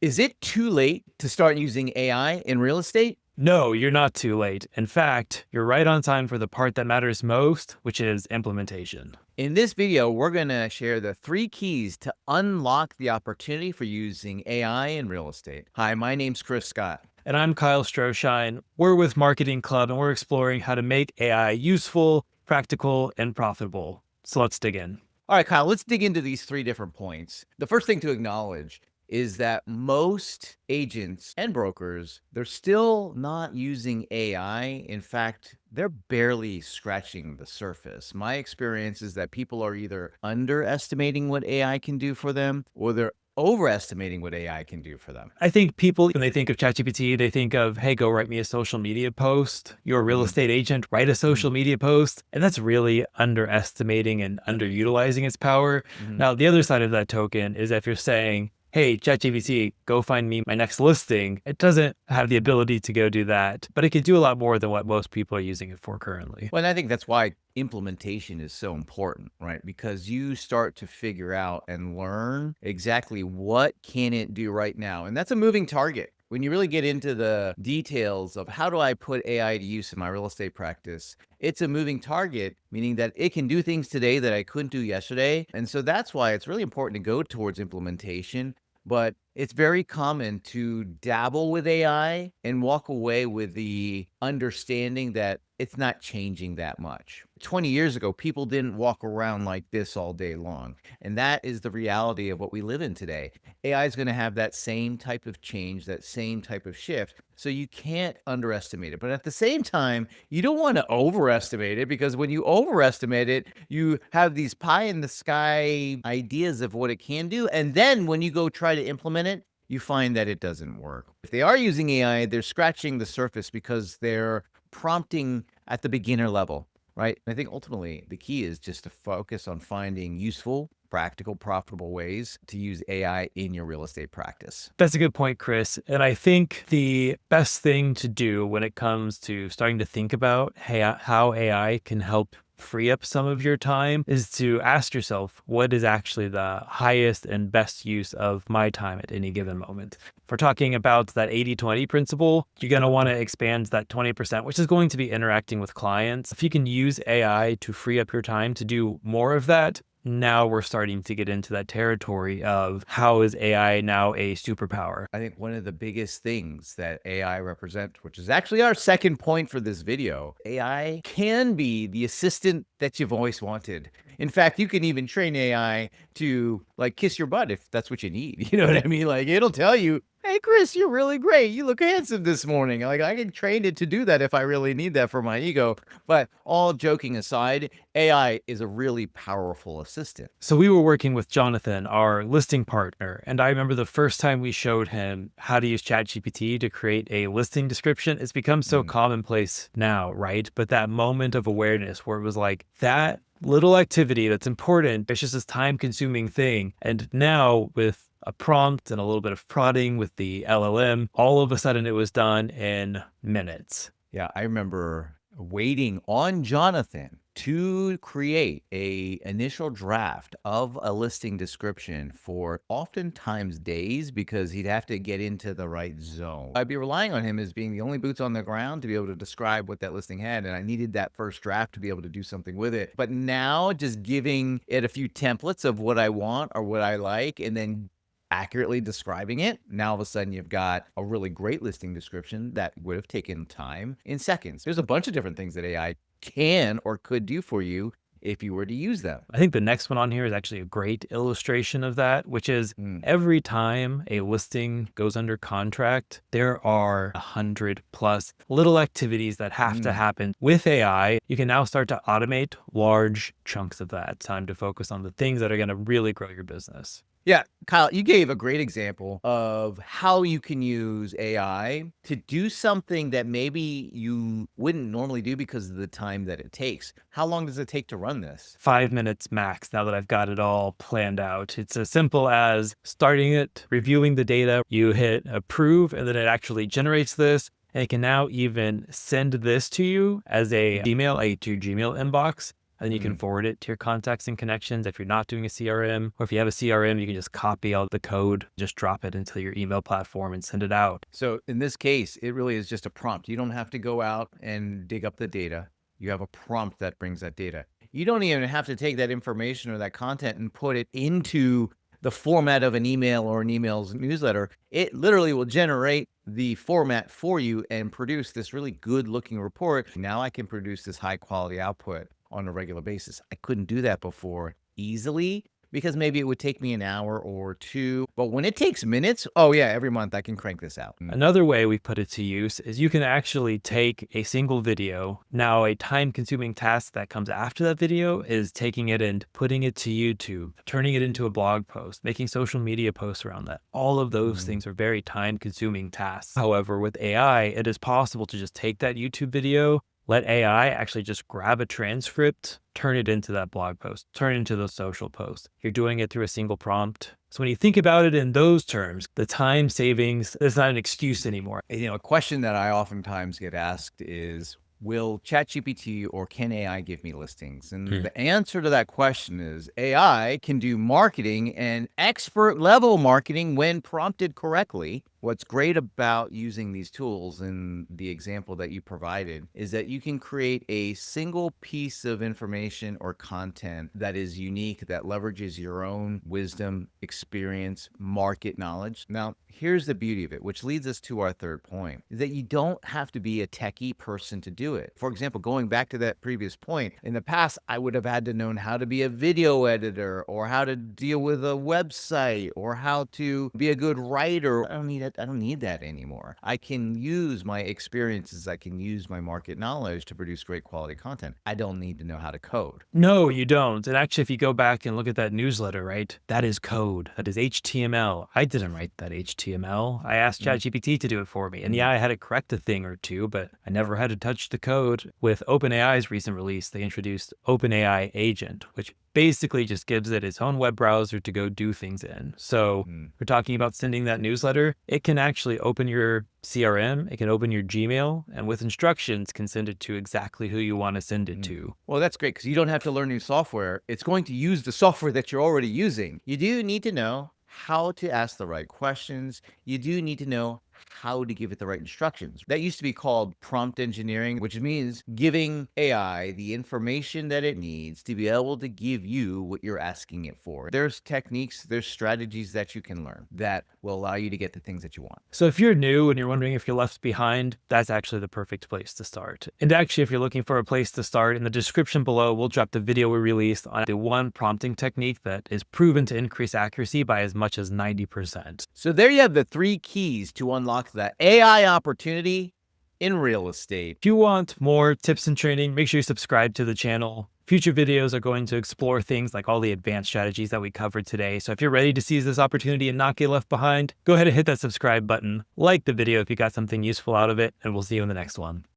Is it too late to start using AI in real estate? No, you're not too late. In fact, you're right on time for the part that matters most, which is implementation. In this video, we're going to share the 3 keys to unlock the opportunity for using AI in real estate. Hi, my name's Chris Scott. And I'm Kyle Strohschein. We're with Marketing Club, and we're exploring how to make AI useful, practical, and profitable. So let's dig in. All right, Kyle, let's dig into these 3 different points. The first thing to acknowledge is that most agents and brokers, they're still not using AI. In fact, they're barely scratching the surface. My experience is that people are either underestimating what AI can do for them, or they're overestimating what AI can do for them. I think people, when they think of ChatGPT, they think of, hey, go write me a social media post. You're a real estate agent, write a social media post. And that's really underestimating and underutilizing its power. Now, the other side of that token is if you're saying, hey, ChatGPT, go find me my next listing. It doesn't have the ability to go do that, but it can do a lot more than what most people are using it for currently. Well, and I think that's why implementation is so important, right? Because you start to figure out and learn exactly what can it do right now. And that's a moving target. When you really get into the details of how do I put AI to use in my real estate practice, it's a moving target, meaning that it can do things today that I couldn't do yesterday. And so that's why it's really important to go towards implementation. But it's very common to dabble with AI and walk away with the understanding that it's not changing that much. 20 years ago, people didn't walk around like this all day long. And that is the reality of what we live in today. AI is going to have that same type of change, that same type of shift. So you can't underestimate it. But at the same time, you don't want to overestimate it, because when you overestimate it, you have these pie in the sky ideas of what it can do. And then when you go try to implement it, you find that it doesn't work. If they are using AI, they're scratching the surface because they're prompting at the beginner level, right? And I think ultimately the key is just to focus on finding useful, practical, profitable ways to use AI in your real estate practice. That's a good point, Chris. And I think the best thing to do when it comes to starting to think about how AI can help free up some of your time is to ask yourself, what is actually the highest and best use of my time at any given moment? If we're talking about that 80-20 principle, you're going to want to expand that 20%, which is going to be interacting with clients. If you can use AI to free up your time to do more of that, now we're starting to get into that territory of how is AI now a superpower? I think one of the biggest things that AI represents, which is actually our second point for this video, AI can be the assistant that you've always wanted. In fact, you can even train AI to like kiss your butt if that's what you need. You know what I mean? Like it'll tell you, hey, Chris, you're really great. You look handsome this morning. Like I can train it to do that if I really need that for my ego. But all joking aside, AI is a really powerful assistant. So we were working with Jonathan, our listing partner, and I remember the first time we showed him how to use ChatGPT to create a listing description. It's become so commonplace now, right? But that moment of awareness where it was like that little activity that's important, it's just this time-consuming thing. And now with a prompt and a little bit of prodding with the LLM, all of a sudden it was done in minutes. Yeah, I remember waiting on Jonathan to create a initial draft of a listing description for oftentimes days, because he'd have to get into the right zone. I'd be relying on him as being the only boots on the ground to be able to describe what that listing had, and I needed that first draft to be able to do something with it. But now just giving it a few templates of what I want or what I like, and then accurately describing it, now all of a sudden you've got a really great listing description that would have taken time in seconds. There's a bunch of different things that AI can or could do for you if you were to use them. I think the next one on here is actually a great illustration of that, which is every time a listing goes under contract, there are 100+ little activities that have to happen. With AI, you can now start to automate large chunks of that time to focus on the things that are going to really grow your business. Yeah, Kyle, you gave a great example of how you can use AI to do something that maybe you wouldn't normally do because of the time that it takes. How long does it take to run this? 5 minutes max now that I've got it all planned out. It's as simple as starting it, reviewing the data, you hit approve, and then it actually generates this. And it can now even send this to you as a Gmail, to your Gmail inbox. and you can forward it to your contacts and connections if you're not doing a CRM. Or if you have a CRM, you can just copy all the code, just drop it into your email platform and send it out. So in this case, it really is just a prompt. You don't have to go out and dig up the data. You have a prompt that brings that data. You don't even have to take that information or that content and put it into the format of an email or an email's newsletter. It literally will generate the format for you and produce this really good looking report. Now I can produce this high quality output on a regular basis. I couldn't do that before easily because maybe it would take me an hour or two. But when it takes minutes, oh yeah, every month I can crank this out. Another way we put it to use is you can actually take a single video. Now, a time-consuming task that comes after that video is taking it and putting it to YouTube, turning it into a blog post, making social media posts around that. All of those things are very time-consuming tasks. However, with AI, it is possible to just take that YouTube video, let AI actually just grab a transcript, turn it into that blog post, turn it into those social posts. You're doing it through a single prompt. So when you think about it in those terms, the time savings is not an excuse anymore. A question that I oftentimes get asked is, will ChatGPT or can AI give me listings? And the answer to that question is AI can do marketing and expert level marketing when prompted correctly. What's great about using these tools in the example that you provided is that you can create a single piece of information or content that is unique, that leverages your own wisdom, experience, market knowledge. Now, here's the beauty of it, which leads us to our third point, is that you don't have to be a techie person to do it. For example, going back to that previous point, in the past, I would have had to know how to be a video editor or how to deal with a website or how to be a good writer. I don't need that anymore. I can use my experiences. I can use my market knowledge to produce great quality content. I don't need to know how to code. No, you don't. And actually, if you go back and look at that newsletter, right, that is code. That is HTML. I didn't write that HTML. I asked ChatGPT to do it for me. And yeah, I had to correct a thing or two, but I never had to touch the code. With OpenAI's recent release, they introduced OpenAI Agent, which basically just gives it its own web browser to go do things in. So we're talking about sending that newsletter. It can actually open your CRM, it can open your Gmail, and with instructions can send it to exactly who you want to send it to. Well, that's great because you don't have to learn new software. It's going to use the software that you're already using. You do need to know how to ask the right questions. You do need to know how to give it the right instructions. That used to be called prompt engineering, which means giving AI the information that it needs to be able to give you what you're asking it for. There's techniques, there's strategies that you can learn that will allow you to get the things that you want. So if you're new and you're wondering if you're left behind, that's actually the perfect place to start. And actually, if you're looking for a place to start, in the description below, we'll drop the video we released on the one prompting technique that is proven to increase accuracy by as much as 90%. So there you have the 3 keys to unlock that AI opportunity in real estate. If you want more tips and training, make sure you subscribe to the channel. Future videos are going to explore things like all the advanced strategies that we covered today. So if you're ready to seize this opportunity and not get left behind, go ahead and hit that subscribe button, like the video if you got something useful out of it, and we'll see you in the next one.